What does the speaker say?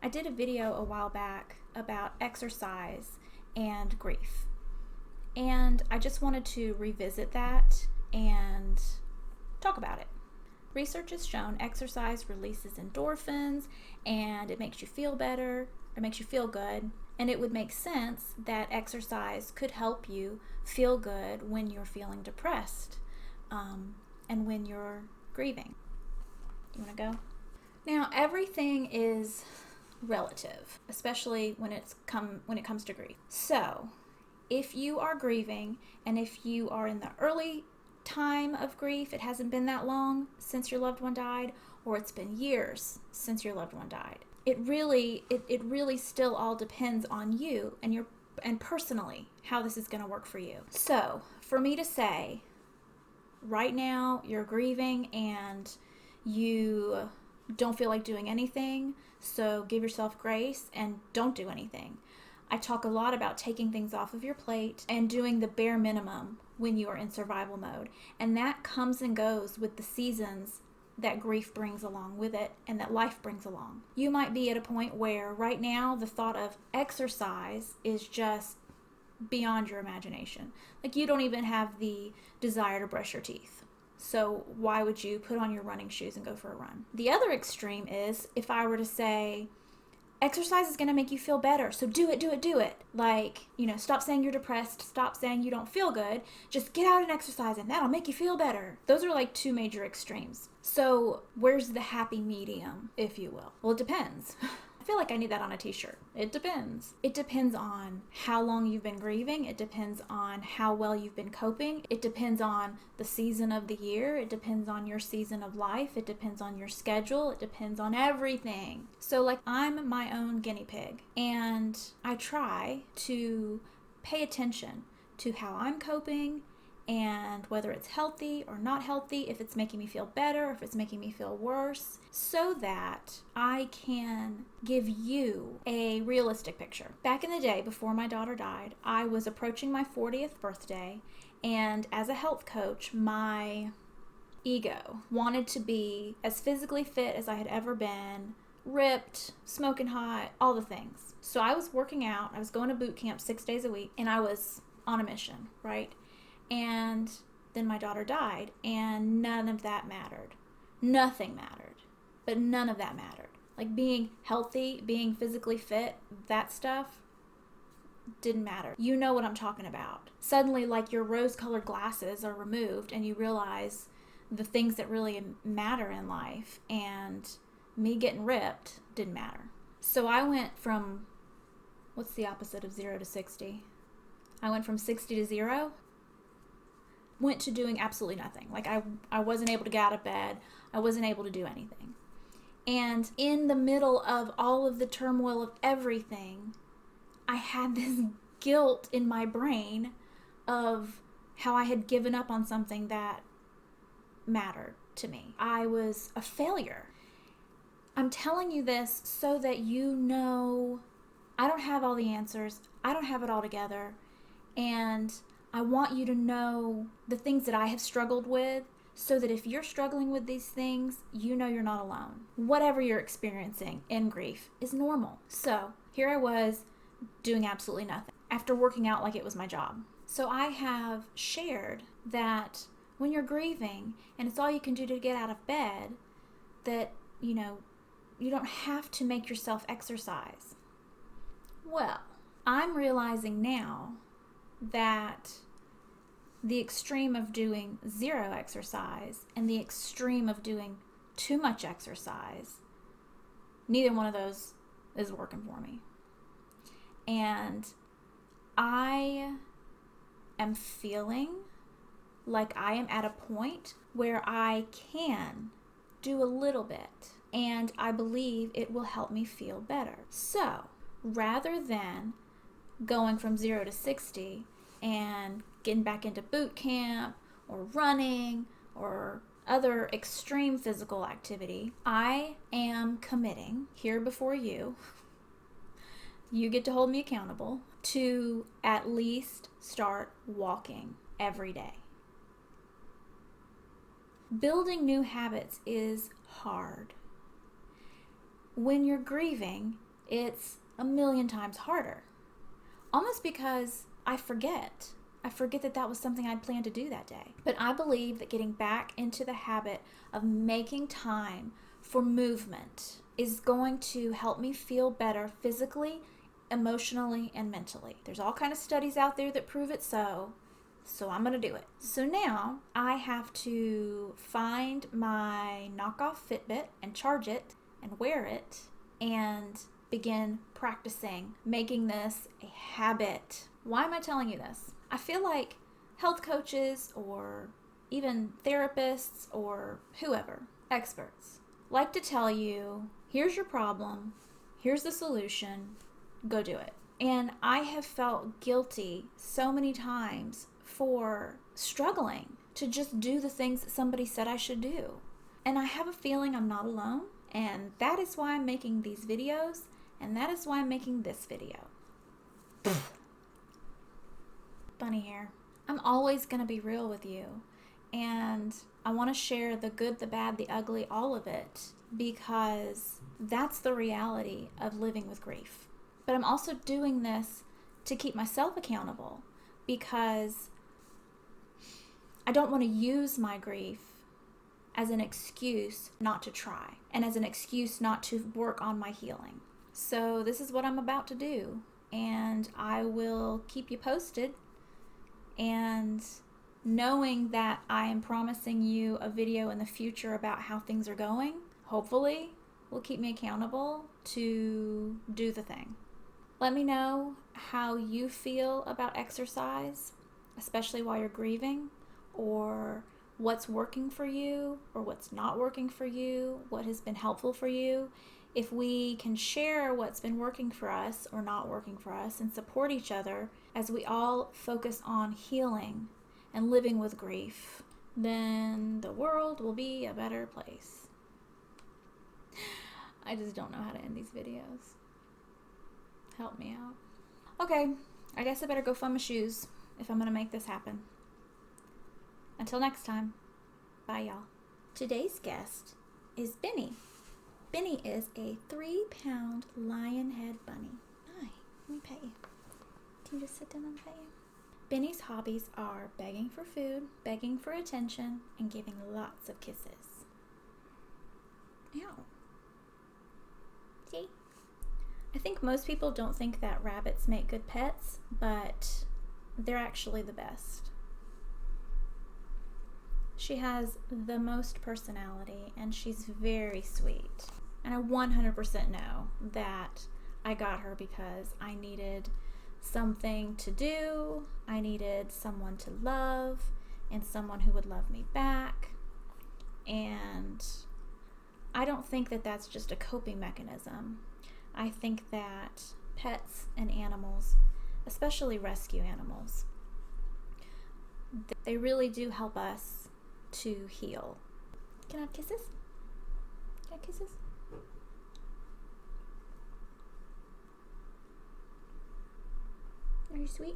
I did a video a while back about exercise and grief. And I just wanted to revisit that and talk about it. Research has shown exercise releases endorphins and it makes you feel better, it makes you feel good, and it would make sense that exercise could help you feel good when you're feeling depressed and when you're grieving. You want to go? Now, everything is relative, especially when it comes to grief. So, if you are grieving and if you are in the early time of grief, it hasn't been that long since your loved one died, or it's been years since your loved one died. It really still all depends on you and personally how this is going to work for you. So, for me to say, right now you're grieving and you don't feel like doing anything, so give yourself grace and don't do anything. I talk a lot about taking things off of your plate and doing the bare minimum when you are in survival mode. And that comes and goes with the seasons that grief brings along with it and that life brings along. You might be at a point where right now the thought of exercise is just beyond your imagination. Like you don't even have the desire to brush your teeth. So why would you put on your running shoes and go for a run? The other extreme is if I were to say, exercise is going to make you feel better, so do it. Like, stop saying you're depressed, stop saying you don't feel good, just get out and exercise and that'll make you feel better. Those are like two major extremes. So where's the happy medium, if you will? Well, it depends. I feel like I need that on a t-shirt. It depends. It depends on how long you've been grieving. It depends on how well you've been coping. It depends on the season of the year. It depends on your season of life. It depends on your schedule. It depends on everything. So like I'm my own guinea pig and I try to pay attention to how I'm coping and whether it's healthy or not healthy, if it's making me feel better, if it's making me feel worse, so that I can give you a realistic picture. Back in the day, before my daughter died, I was approaching my 40th birthday, and as a health coach, my ego wanted to be as physically fit as I had ever been, ripped, smoking hot, all the things. So I was working out, I was going to boot camp 6 days a week, and I was on a mission, right? And then my daughter died, and none of that mattered. Nothing mattered, but none of that mattered. Like being healthy, being physically fit, that stuff didn't matter. You know what I'm talking about. Suddenly, like your rose-colored glasses are removed, and you realize the things that really matter in life, and me getting ripped didn't matter. So I went from, what's the opposite of 0 to 60? I went from 60 to 0. Went to doing absolutely nothing. Like I wasn't able to get out of bed. I wasn't able to do anything. And in the middle of all of the turmoil of everything, I had this guilt in my brain of how I had given up on something that mattered to me. I was a failure. I'm telling you this so that you know I don't have all the answers. I don't have it all together. And I want you to know the things that I have struggled with so that if you're struggling with these things, you know you're not alone. Whatever you're experiencing in grief is normal. So here I was doing absolutely nothing after working out like it was my job. So I have shared that when you're grieving and it's all you can do to get out of bed, that, you don't have to make yourself exercise. Well, I'm realizing now that the extreme of doing 0 exercise and the extreme of doing too much exercise, neither one of those is working for me. And I am feeling like I am at a point where I can do a little bit, and I believe it will help me feel better. So rather than going from 0 to 60 and getting back into boot camp or running or other extreme physical activity, I am committing here before you get to hold me accountable, to at least start walking every day. Building new habits is hard. When you're grieving, it's a million times harder. Almost because I forget. I forget that that was something I'd planned to do that day. But I believe that getting back into the habit of making time for movement is going to help me feel better physically, emotionally, and mentally. There's all kinds of studies out there that prove it so I'm going to do it. So now I have to find my knockoff Fitbit and charge it and wear it and begin practicing making this a habit. Why am I telling you this? I feel like health coaches or even therapists or whoever, experts, like to tell you, here's your problem, here's the solution, go do it. And I have felt guilty so many times for struggling to just do the things that somebody said I should do. And I have a feeling I'm not alone, and that is why I'm making these videos, and that is why I'm making this video. Bunny hair. I'm always going to be real with you, and I want to share the good, the bad, the ugly, all of it, because that's the reality of living with grief. But I'm also doing this to keep myself accountable, because I don't want to use my grief as an excuse not to try and as an excuse not to work on my healing. So this is what I'm about to do, and I will keep you posted. And knowing that I am promising you a video in the future about how things are going, hopefully will keep me accountable to do the thing. Let me know how you feel about exercise, especially while you're grieving, or what's working for you or what's not working for you, what has been helpful for you. If we can share what's been working for us or not working for us and support each other as we all focus on healing and living with grief, then the world will be a better place. I just don't know how to end these videos. Help me out. Okay, I guess I better go find my shoes if I'm going to make this happen. Until next time, bye y'all. Today's guest is Benny. Benny is a 3-pound lion head bunny. Hi, let me pet you. Can you just sit down and pet you? Benny's hobbies are begging for food, begging for attention, and giving lots of kisses. Ow. See? I think most people don't think that rabbits make good pets, but they're actually the best. She has the most personality, and she's very sweet. And I 100% know that I got her because I needed something to do, I needed someone to love, and someone who would love me back. And I don't think that that's just a coping mechanism. I think that pets and animals, especially rescue animals, they really do help us to heal. Can I have kisses? Can I have kisses? Are you sweet?